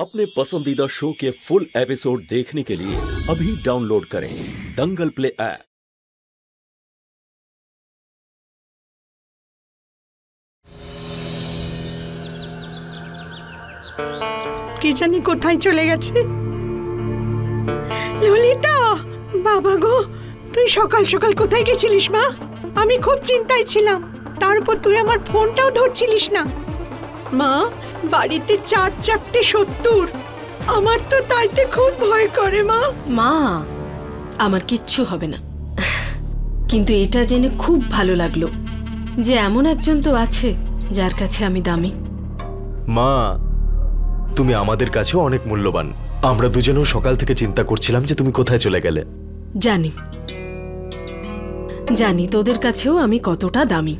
अपने पसंदीदा शो के फुल एपिसोड देखने के लिए अभी डाउनलोड करें दंगल प्ले ऐप। কে জানি কোথায় চলে গেছে। ললিতা, বাবা গো, তুই সকাল সকাল কোথায় গেছিলিস মা? আমি খুব চিন্তায় ছিলাম, তারপর তুই আমার ফোনটাও ধরছিলিস না। মা, বাড়িতে 4-4টে শত্রুর, আমার তো তাইতে খুব ভয় করে মা। মা, আমার কিচ্ছু হবে না, কিন্তু এটা জেনে খুব ভালো লাগলো যে এমন একজন তো আছে যার কাছে আমি দামি। মা, তুমি আমাদের কাছেও অনেক মূল্যবান। আমরা দুজনেও সকাল থেকে চিন্তা করছিলাম যে তুমি কোথায় চলে গেলে। জানি জানি তোদের কাছেও আমি কতটা দামি।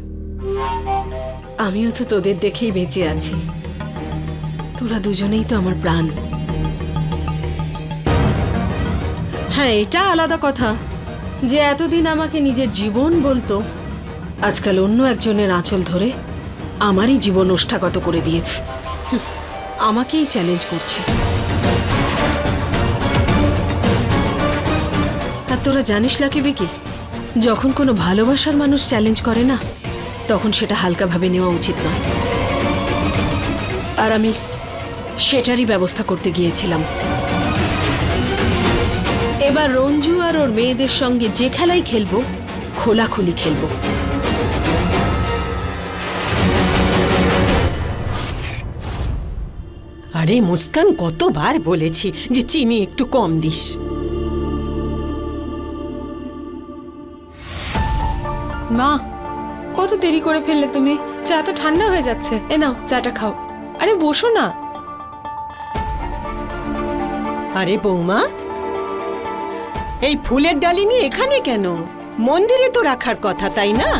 আমিও তো তোদের দেখেই বেঁচে আছি। তোরা দুজনেই তো আমার প্রাণ। হ্যাঁ, এটা আলাদা কথা যে এতদিন আমাকে নিজের জীবন বলতো, আজকাল অন্য একজনের আঁচল ধরে আমারই জীবন ওষ্ঠাগত করে দিয়েছে। আমাকেই চ্যালেঞ্জ করছে। আর তোরা জানিস লাকি বিকি, যখন কোনো ভালোবাসার মানুষ চ্যালেঞ্জ করে না, তখন সেটা হালকাভাবে নেওয়া উচিত নয়। আর আমি সেটারই ব্যবস্থা করতে গিয়েছিলাম। এবার রঞ্জু আর ওর মেয়েদের সঙ্গে যে খেলাই খেলবো, খোলাখুলি খেলবো। আরে মুস্কান, কতবার বলেছি যে চিনি একটু কম দিস। মা, কত দেরি করে ফেললে তুমি? চা তো ঠান্ডা হয়ে যাচ্ছে। এ নাও, চাটা খাও। আরে বসো না। আরে বৌমা, এই ফুলের ডালি নিয়ে এখানে কেন? মন্দিরে তো রাখার কথা, তাই না?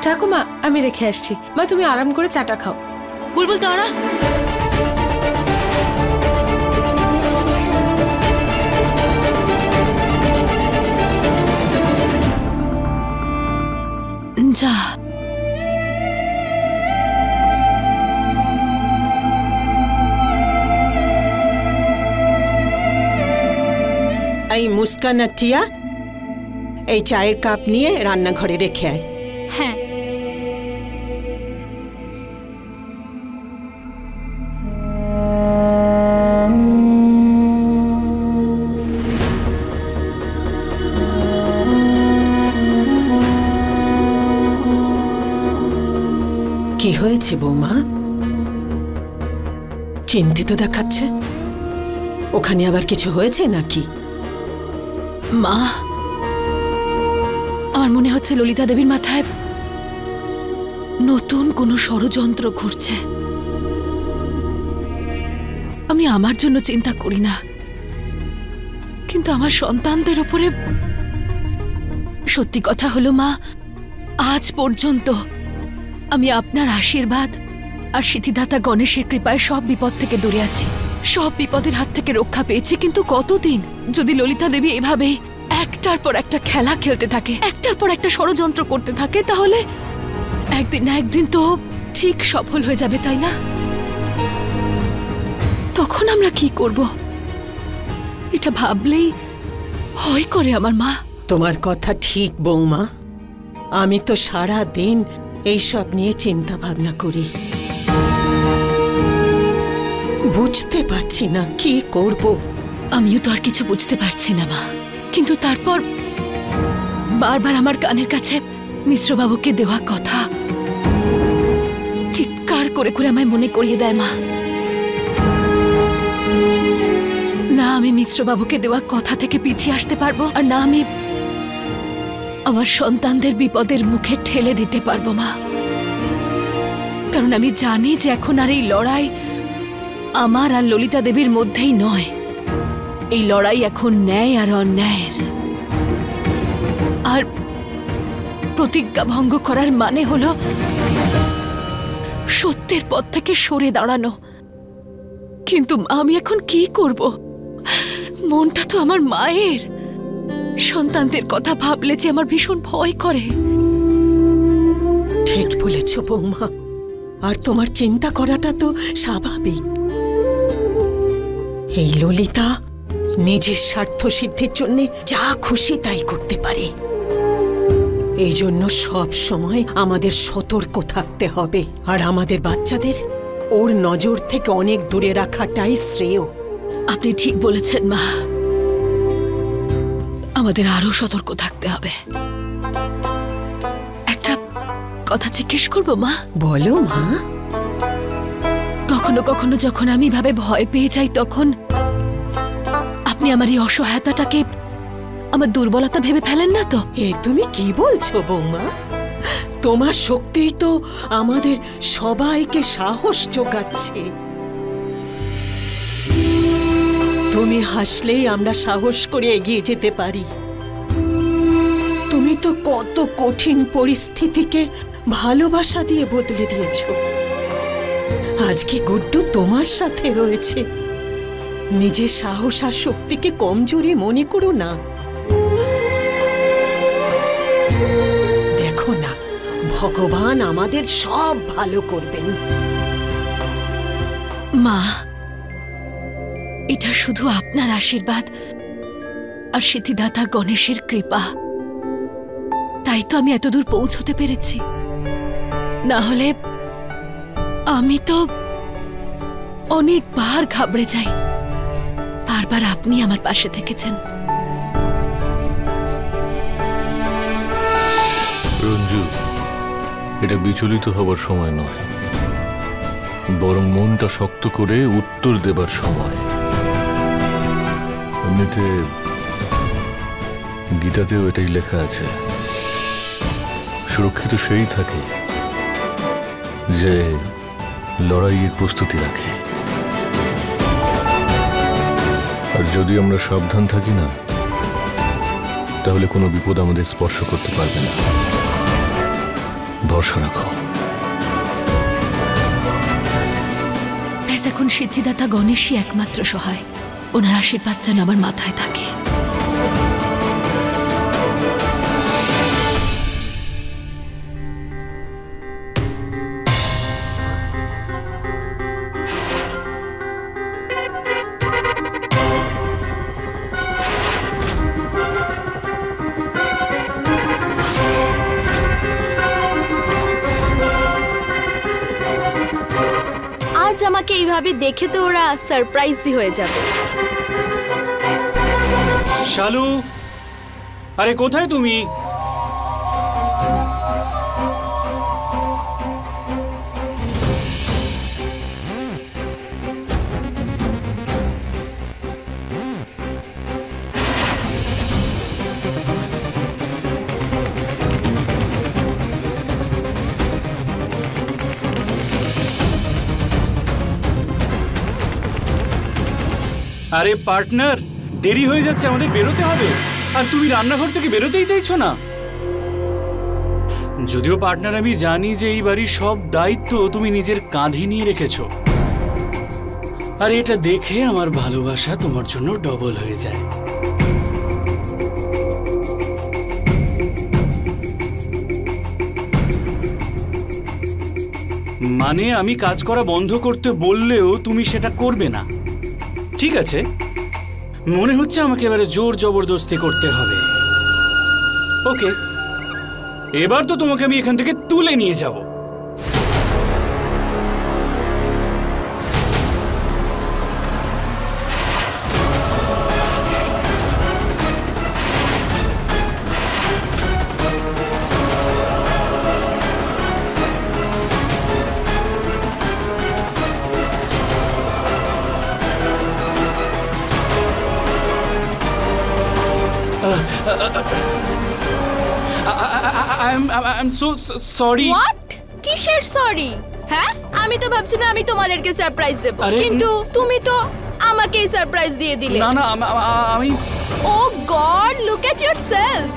ঠাকুমা, আমি রেখে আসছি। মা, তুমি আরাম করে চাটা খাও। বুলবুল, তোরা যা। এই মুস্কান আর টিয়া, এই চায়ের কাপ নিয়ে রান্নাঘরে রেখে আয়। হ্যাঁ। কি হয়েছে বৌমা? চিন্তিত দেখাচ্ছে। ওখানে আবার কিছু হয়েছে নাকি? মা, আমার মনে হচ্ছে ললিতা দেবীর মাথায় নতুন কোনো ষড়যন্ত্র ঘুরছে। আমি আমার জন্য চিন্তা করি না, কিন্তু আমার সন্তানদের উপরে। সত্যি কথা হলো মা, আজ পর্যন্ত আমি আপনার আশীর্বাদ আর সিদ্ধিদাতা গণেশের কৃপায় সব বিপদ থেকে দূরে আছি, সব বিপদের হাত থেকে রক্ষা পেয়েছি। কিন্তু কতদিন যদি ললিতা দেবী এভাবে একটার পর একটা খেলা খেলতে থাকে, একটার পর একটা ষড়যন্ত্র করতে থাকে, তাহলে একদিন না একদিন তো ঠিক সফল হয়ে যাবে, তাই না? তখন আমরা কি করব? এটা ভাবলেই ভয় করে আমার মা। তোমার কথা ঠিক বৌমা, আমি তো সারা দিন এইসব নিয়ে চিন্তা ভাবনা করি। বুঝতে পারছি না কি করব। আমিও তো আর কিছু বুঝতে পারছি না মা, কিন্তু তারপর বারবার আমার কানের কাছে মিশ্রবাবুকে দেওয়া কথা চিৎকার করে করে আমায় মনে করিয়ে দেয় মা। না আমি মিশ্রবাবুকে দেওয়া কথা থেকে পিছিয়ে আসতে পারবো, আর না আমি আমার সন্তানদের বিপদের মুখে ঠেলে দিতে পারবো মা। কারণ আমি জানি যে এখন আর এই লড়াই আমার আর ললিতা দেবীর মধ্যেই নয়। এই লড়াই এখন ন্যায় আর অন্যায়ের। আর প্রতিজ্ঞা ভঙ্গ করার মানে হলো সত্যের পথ থেকে সরে দাঁড়ানো। কিন্তু আমি এখন কি করব? মনটা তো আমার মায়ের। সন্তানদের কথা ভাবলে যে আমার ভীষণ ভয় করে। ঠিক বলেছ বৌমা, আর তোমার চিন্তা করাটা তো স্বাভাবিক। এই ললিতা নিজের স্বার্থ সিদ্ধির জন্য যা খুশি তাই করতে পারে। এই জন্য সব সময় আমাদের সতর্ক থাকতে হবে, আর আমাদের বাচ্চাদের ওর নজর থেকে অনেক দূরে রাখাটাই শ্রেয়। আপনি ঠিক বলেছেন মা, আমাদের আরো সতর্ক থাকতে হবে। একটা কথা জিজ্ঞেস করবো মা? বলো মা। কখনো কখনো যখন আমি ভাবে ভয় পেয়ে যাই, তখন আপনি আমার এই অসহায়তাটাকে আমার দুর্বলতা ভেবে ফেলেন না তো? এ তুমি কি বলছো বৌমা? তোমার শক্তিই তো আমাদের সবাইকে সাহস যোগাচ্ছে। তুমি হাসলেই আমরা সাহস করে এগিয়ে যেতে পারি। তুমি তো কত কঠিন পরিস্থিতিকে ভালোবাসা দিয়ে বদলে দিয়েছো। আজকে গুড্ডু তোমার সাথে রয়েছে। নিজের সাহস আর শক্তিকে কমজোরি মনে করো না। দেখো না, ভগবান আমাদের সব ভালো করবেন। মা, এটা শুধু আপনার আশীর্বাদ আর সিদ্ধিদাতা গণেশের কৃপা, তাই তো আমি এতদূর পৌঁছতে পেরেছি। না হলে আমি তো অনেকবার ঘাবড়ে যাই। বারবার আপনি আমার পাশে থেকেছেন। রঞ্জু, এটা বিচলিত হবার সময় নয়, বরং মনটা শক্ত করে উত্তর দেবার সময়। এমনিতে গীতাতেও এটাই লেখা আছে, সুরক্ষিত সেই থাকে যে লড়াইয়ের প্রস্তুতি রাখে। আর যদি আমরা সাবধান থাকি না, তাহলে কোনো বিপদ আমাদের স্পর্শ করতে পারবে না। ভরসা রাখো। এখন সিদ্ধিদাতা গণেশই একমাত্র সহায়। ওনার আশীর্বাদ যেন আমার মাথায় থাকে। আজ আমাকে এইভাবে দেখে তো ওরা সারপ্রাইজই হয়ে যাবে। শালু, আরে কোথায় তুমি? আরে পার্টনার, দেরি হয়ে যাচ্ছে, আমাদের বেরোতে হবে। আর তুমি রান্নাঘর থেকে বেরোতেই চাইছো না। যদিও পার্টনার, আমি জানি যে এই বাড়ির সব দায়িত্ব তুমি নিজের কাঁধে নিয়ে রেখেছো। আর এটা দেখে আমার ভালোবাসা তোমার জন্য ডবল হয়ে যায়। মানে আমি কাজ করা বন্ধ করতে বললেও তুমি সেটা করবে না। ঠিক আছে, মনে হচ্ছে আমাকে এবারে জোর জবরদস্তি করতে হবে। ওকে, এবার তো তোমাকে আমি এখান থেকে তুলে নিয়ে যাব। I'm so sorry. What? কিসের সরি? হ্যাঁ, আমি তো ভাবছিলাম আমি তোমাদেরকে সারপ্রাইজ দেব, কিন্তু তুমি তো আমাকে সারপ্রাইজ দিয়ে দিলে। না না, আমি oh God, look at yourself.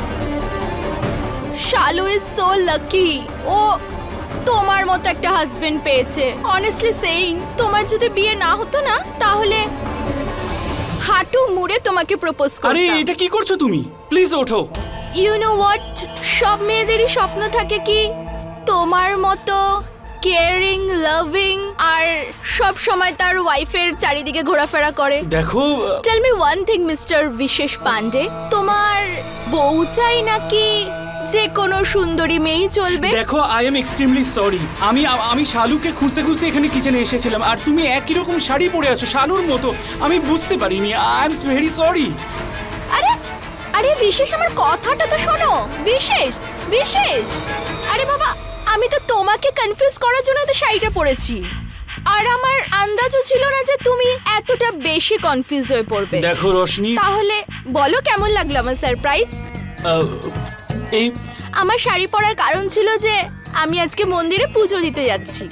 Shalu is so lucky. ও তোমার মতো একটা হাজবেন্ড পেয়েছে। অনেস্টলি সেইং, তোমার যদি বিয়ে না হতো না, তাহলে হাঁটু মুড়ে তোমাকে প্রপোজ করতাম। আরে এটা কি করছো তুমি? প্লিজ ওঠো। ইউ নো হোয়াট, সব মেয়েদেরই স্বপ্ন থাকে কি তোমার মতো কেয়ারিং, লাভিং আর সব সময় তার ওয়াইফের চারিদিকে ঘোরাফেরা করে। দেখো, tell me one thing mister Bishesh Pandey, তোমার বউ চাই নাকি যে কোনো সুন্দরী মেয়েই চলবে? দেখো, আই এম এক্সট্রিমলি সরি। আমি শালুকে খুঁজতে খুঁজতে এখানে কিচেনে এসেছিলাম, আর তুমি একই রকম শাড়ি পরে আছো শালুর মতো। আমি বুঝতে পারিনি। I am very sorry. আরে আরে বিশেষ, আমার কথাটা তো শোনো। বিশেষ বিশেষ, আরে বাবা, আমি তো তোমাকে কনফিউজ করার জন্য তো শাড়িটা পরেছি, আর আমার আন্দাজও ছিল না যে তুমি এতটা বেশি কনফিউজ হয়ে পড়বে। দেখো রোশনি, তাহলে বলো কেমন লাগলো আমার সারপ্রাইজ? এই আমার শাড়ি পরার কারণ ছিল যে আমি আজকে মন্দিরে পুজো দিতে যাচ্ছি,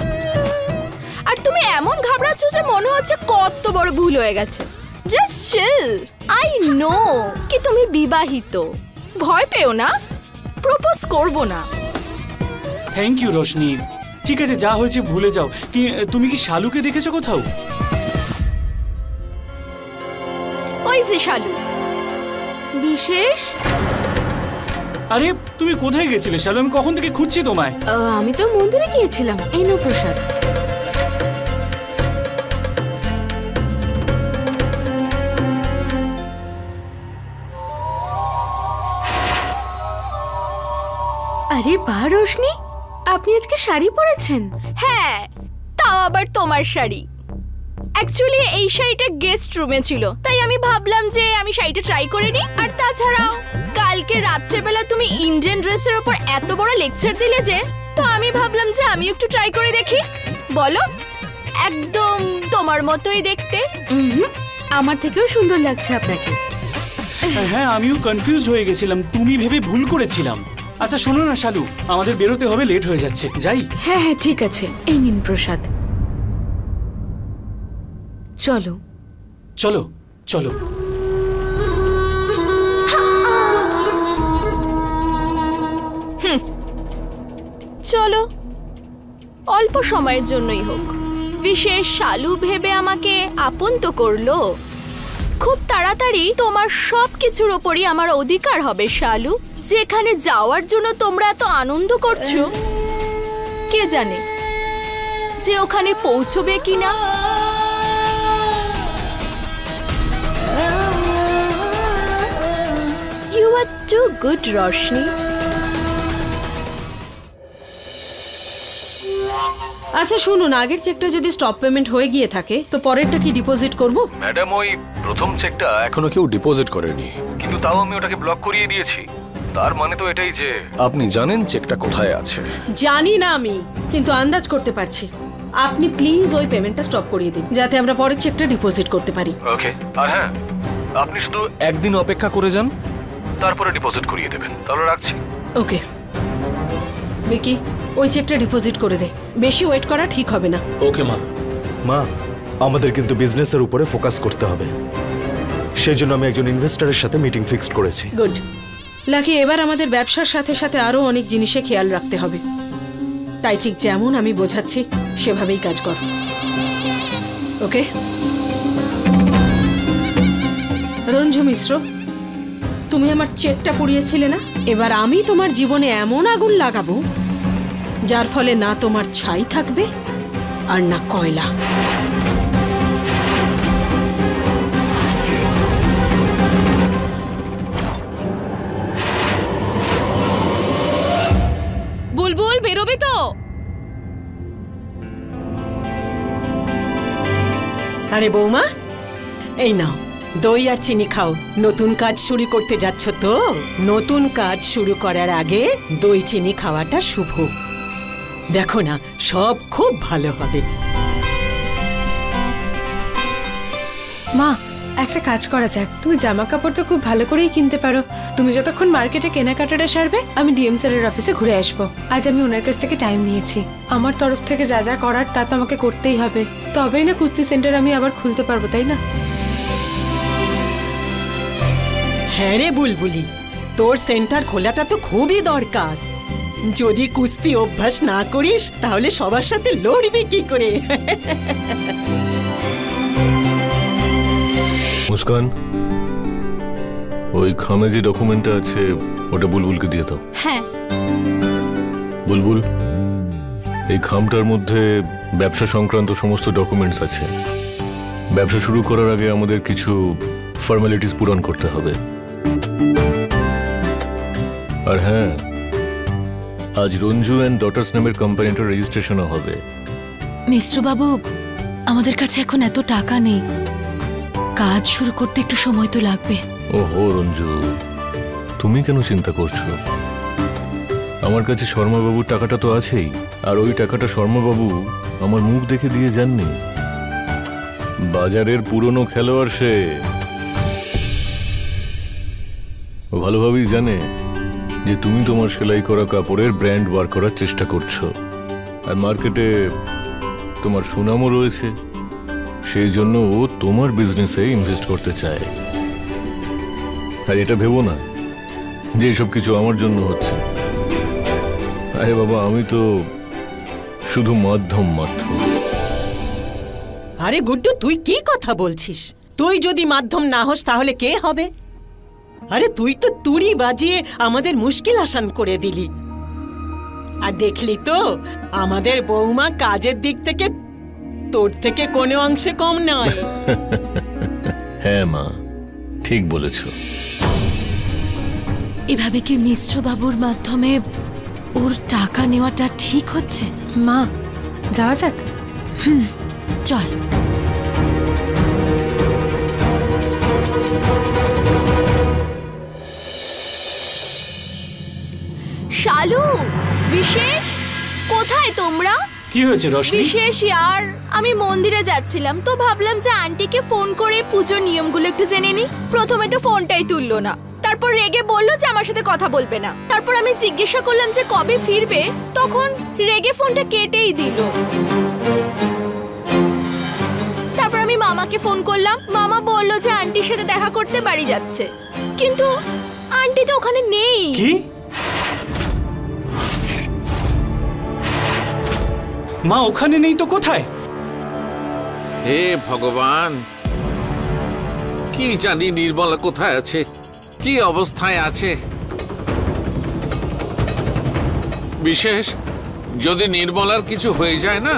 আর তুমি এমন ঘাবড়াচ্ছ যে মনে হচ্ছে কত বড় ভুল হয়ে গেছে। Just chill. আই নো কি তুমি বিবাহিত, ভয় পেও না, প্রপোজ করব না। Thank you Roshni. ঠিক আছে, যা হয়েছে ভুলে যাও। তুমি কি শালুকে দেখেছো কোথাও? ওই যে শালু। বিশেষ, আরে তুমি কোথায় গেছিলে শালু? আমি কখন থেকে খুঁজছি তোমায়। আমি তো মন্দিরে গিয়েছিলাম। এই নাও প্রসাদ। আরে বাহ রোশনি, আপনি আজকে শাড়ি পরেছেন? হ্যাঁ, তাও আবার তোমার শাড়ি। অ্যাকচুয়ালি এই শাড়িটা গেস্ট রুমে ছিল, তাই আমি ভাবলাম যে আমি শাড়িটা ট্রাই করে নিই। আর তাছাড়াও কালকে রাত্রেবেলা তুমি ইন্ডিয়ান ড্রেসের ওপর এত বড় লেকচার দিলে যে, তো আমি ভাবলাম যে আমি একটু ট্রাই করে দেখি। বলো, একদম তোমার মতোই দেখতে। আমার থেকেও সুন্দর লাগছে আপনাকে। হ্যাঁ, আমিও কনফিউজ হয়ে গেছিলাম, তুমি ভেবে ভুল করেছিলাম। আচ্ছা শোনো না শালু, আমাদের বেরোতে হবে, লেট হয়ে যাচ্ছে। যাই? হ্যাঁ হ্যাঁ ঠিক আছে, এই নিন প্রসাদ। চলো চলো চলো। চলো, অল্প সময়ের জন্যই হোক। বিশেষ শালু ভেবে আমাকে আপন তো করলো। খুব তাড়াতাড়ি তোমার সব কিছুর ওপরই আমার অধিকার হবে শালু। যেখানে যাওয়ার জন্য তোমরা এত আনন্দ করছো, কে জানে যে ওখানে পৌঁছবে কিনা। You are too good, Roshni. আচ্ছা শুনুন, আগের চেকটা যদি স্টপ পেমেন্ট হয়ে গিয়ে থাকে তো পরেরটা কি ডিপোজিট করব? ম্যাডাম, ওই প্রথম চেকটা এখনো কেউ ডিপোজিট করেনি, কিন্তু তাও আমি ওটাকে ব্লক করিয়ে দিয়েছি। তার মানে তো এটাই যে আপনি জানেন চেকটা কোথায় আছে। জানি না আমি, কিন্তু আন্দাজ করতে পারছি। আপনি প্লিজ ওই পেমেন্টটা স্টপ করিয়ে দিন, যাতে আমরা পরের চেকটা ডিপোজিট করতে পারি। ওকে। আর হ্যাঁ, আপনি শুধু একদিন অপেক্ষা করে যান, তারপরে ডিপোজিট করিয়ে দেবেন। তাহলে রাখছি। ওকে মিকি, ওই চেকটা ডিপোজিট করে দে। বেশি ওয়েট করা ঠিক হবে না। ওকে মা। মা, আমাদের কিন্তু বিজনেসের উপরে ফোকাস করতে হবে। সেই জন্য আমি একজন ইনভেস্টরের সাথে মিটিং ফিক্সড করেছি। গুড লাকি, এবার আমাদের ব্যবসার সাথে সাথে আরো অনেক জিনিসে খেয়াল রাখতে হবে। তাই ঠিক যেমন আমি বোঝাচ্ছি সেভাবেই কাজ কর। ওকে? রঞ্জু মিশ্র, তুমি আমার চেকটা পুড়িয়েছিলে না? এবার আমি তোমার জীবনে এমন আগুন লাগাবো যার ফলে না তোমার ছাই থাকবে আর না কয়লা। বুলবুল, বেরোবে তো? আরে বৌমা, এই নাও দই আর চিনি খাও। নতুন কাজ শুরু করতে যাচ্ছ তো? নতুন কাজ শুরু করার আগে দই চিনি খাওয়াটা শুভ। দেখো না, সব খুব ভালো হবে। মা, একটা কাজ করা যাক। তুমি জামা কাপড় তো খুব ভালো করেই কিনতে পারো। তুমি যতক্ষণ মার্কেটে কেনাকাটাটা সারবে, আমি ডিএম স্যারের অফিসে ঘুরে আসবো। আজ আমি ওনার কাছ থেকে টাইম নিয়েছি। আমার তরফ থেকে যা যা করার তা তো আমাকে করতেই হবে, তবেই না কুস্তি সেন্টার আমি আবার খুলতে পারবো, তাই না? হ্যাঁ রে বুলবুলি, তোর সেন্টার খোলাটা তো খুবই দরকার। যদি কুস্তি অভ্যাস না করিস তাহলে সবার সাথে লড়বি কি করে? মুস্কান, ওই খামে যে ডকুমেন্টটা আছে ওটা বুলবুলকে দিয়ে দাও। হ্যাঁ। বুলবুল, এই খামটার মধ্যে ব্যবসা সংক্রান্ত সমস্ত ডকুমেন্টস আছে। ব্যবসা শুরু করার আগে আমাদের কিছু ফর্মালিটিস পূরণ করতে হবে। আর হ্যাঁ, আজ রঞ্জু অ্যান্ড ডটার্স নামের কোম্পানিটার রেজিস্ট্রেশনও হবে। মিশ্রবাবু, আমাদের কাছে এখন এত টাকা নেই, কাজ শুরু করতে একটু সময় তো লাগবে। ওহো রঞ্জু, তুমি কেন চিন্তা করছো? আমার কাছে শর্মাবাবুর টাকাটা তো আছেই, আর ওই টাকাটা শর্মাবাবু আমার মুখ দেখে দিয়ে যাননি। বাজারের পুরনো খেলোয়াড় সে, ও ভালোভাবেই জানে যে তুমি তোমার সেলাই করা কাপড়ের ব্র্যান্ড বার করার চেষ্টা করছো, আর মার্কেটে তোমার সুনামও রয়েছে। সেই জন্য ও তোমার বিজনেসে ইনভেস্ট করতে চায়। আর এটা ভেবো না যে এসব কিছু আমার জন্য হচ্ছে। আরে বাবা, আমি তো শুধু মাধ্যম মাত্র। আরে গুড্ডু, তুই কি কথা বলছিস? তুই যদি মাধ্যম না হোস তাহলে কে হবে? আরে তুই তো তুড়ি বাজিয়ে আমাদের মুশকিল আসান করে দিলি। আর দেখলি তো, আমাদের বৌমা কাজের দিক থেকে তোর থেকে কোনো অংশে কম নয়। হ্যাঁ মা, ঠিক বলেছ। এভাবে কি মিশ্রবাবুর মাধ্যমে ওর টাকা নেওয়াটা ঠিক হচ্ছে? মা, যাওয়া যাক। চল। শালু, বিশেষ, কোথায় তোমরা? কি হয়েছে রশ্মি? বিশেষ ইয়ার, আমি মন্দিরে যাচ্ছিলাম তো ভাবলাম যে আন্টিকে ফোন করে পুজোর নিয়মগুলো একটু জেনে নি। প্রথমে তো ফোনটাই তুললো না, তারপর রেগে বললো যে আমার সাথে কথা বলবে না। তারপর আমি জিজ্ঞাসা করলাম যে কবে ফিরবে, তখন রেগে ফোনটা কেটেই দিল। তারপর আমি মামাকে ফোন করলাম, মামা বললো যে আন্টির সাথে দেখা করতে বাড়ি যাচ্ছে, কিন্তু আন্টি তো ওখানে নেই। কি? মা ওখানে নেই তো কোথায়? হে ভগবান, কি জানি নির্মলা কোথায় আছে, কি অবস্থায় আছে। বিশেষ, যদি নির্মলার কিছু হয়ে যায় না,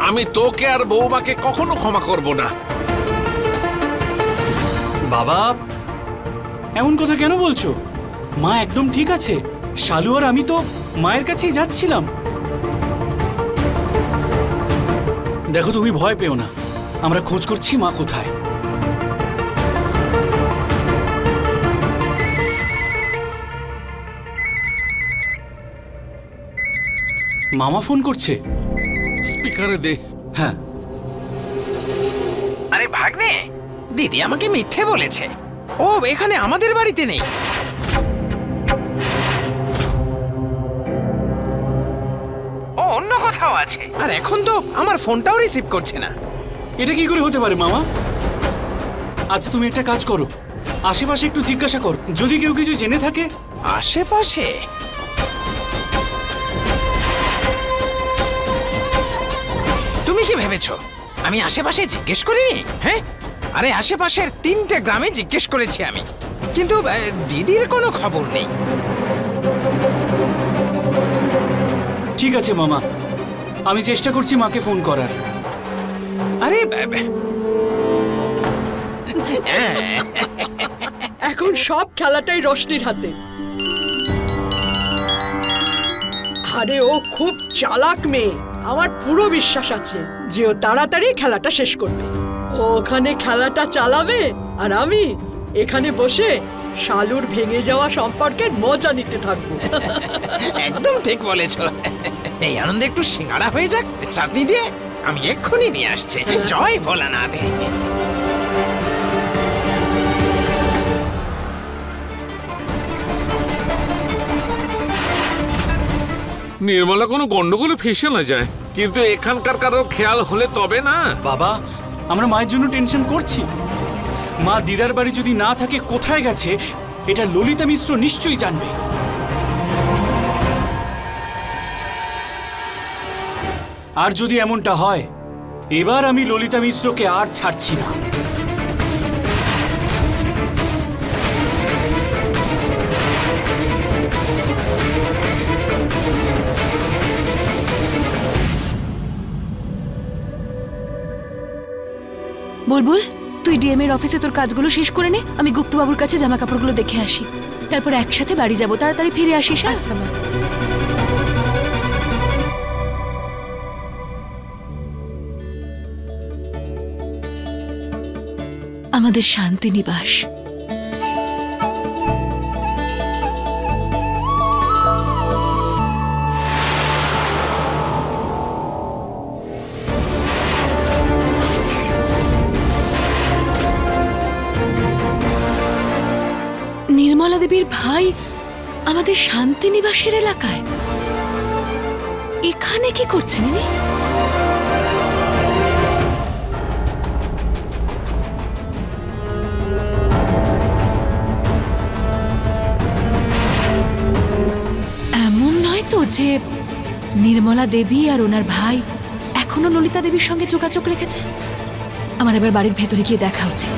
আমি তোকে আর বৌমাকে কখনো ক্ষমা করব না। বাবা, এমন কথা কেন বলছো? মা একদম ঠিক আছে। শালু আর আমি তো মায়ের কাছেই যাচ্ছিলাম। দেখো, তুমি ভয় পেও না, আমরা খোঁজ করছি মা কোথায়। মামা ফোন করছে। স্পিকারে দে। হ্যাঁ। আরে ভাগ্নে, দিদি আমাকে মিথ্যে বলেছে। ও এখানে আমাদের বাড়িতে নেই। ও অন্য কোথাও আছে, আর এখন তো আমার ফোনটাও রিসিভ করছে না। এটা কি করে হতে পারে মামা? আচ্ছা তুমি একটা কাজ করো, আশেপাশে একটু জিজ্ঞাসা কর, যদি কেউ কিছু জেনে থাকে। আশেপাশে? তুমি কি ভেবেছো আমি আশেপাশে জিজ্ঞেস করিনি? হ্যাঁ, আরে আশেপাশের 3টে গ্রামে জিজ্ঞেস করেছি আমি, কিন্তু দিদির কোনো খবর নেই। ঠিক আছে মামা, আমি চেষ্টা করছি মাকে ফোন করার। আরে এখন সব খেলাটাই রোশনির হাতে। আরে ও খুব চালাক মেয়ে, আমার পুরো বিশ্বাস আছে যে ও তাড়াতাড়ি খেলাটা শেষ করবে। ও ওখানে খেলাটা চালাবে, আর আমি এখানে বসে শালুর ভেঙে যাওয়া সম্পর্কের মজা নিতে থাকবো। একদম ঠিক বলেছো। এই আনন্দে একটু সিঙ্গাড়া হয়ে যাক চাটনি দিয়ে, আমি এক্ষুনি নিয়ে আসছি। জয় ভোলানাথ। নির্মলা কোনো গন্ডগোলে ফেসে না যায়, কিন্তু এখানকার কারোর খেয়াল হলে তবে না। বাবা, আমরা মায়ের জন্য টেনশন করছি। মা দিদার বাড়ি যদি না থাকে কোথায় গেছে, এটা ললিতা মিশ্র নিশ্চয়ই জানবে। আর যদি এমনটা হয়, এবার আমি ললিতা মিশ্রকে আর ছাড়ছি না। বুলবুল, তুই ডিএম এর অফিসে তোর কাজগুলো শেষ করে নে, আমি গুপ্তবাবুর কাছে জামা কাপড়গুলো দেখে আসি, তারপর একসাথে বাড়ি যাব। তাড়াতাড়ি ফিরে আসিস। আচ্ছা মা। আমাদের শান্তি নিবাস। নির্মলা দেবীর ভাই আমাদের শান্তি নিবাসের এলাকায়, এখানে কি করছেন ইনি? এমন নয় তো যে নির্মলা দেবী আর ওনার ভাই এখনো ললিতা দেবীর সঙ্গে যোগাযোগ রেখেছে? আমার এবার বাড়ির ভেতরে গিয়ে দেখা উচিত।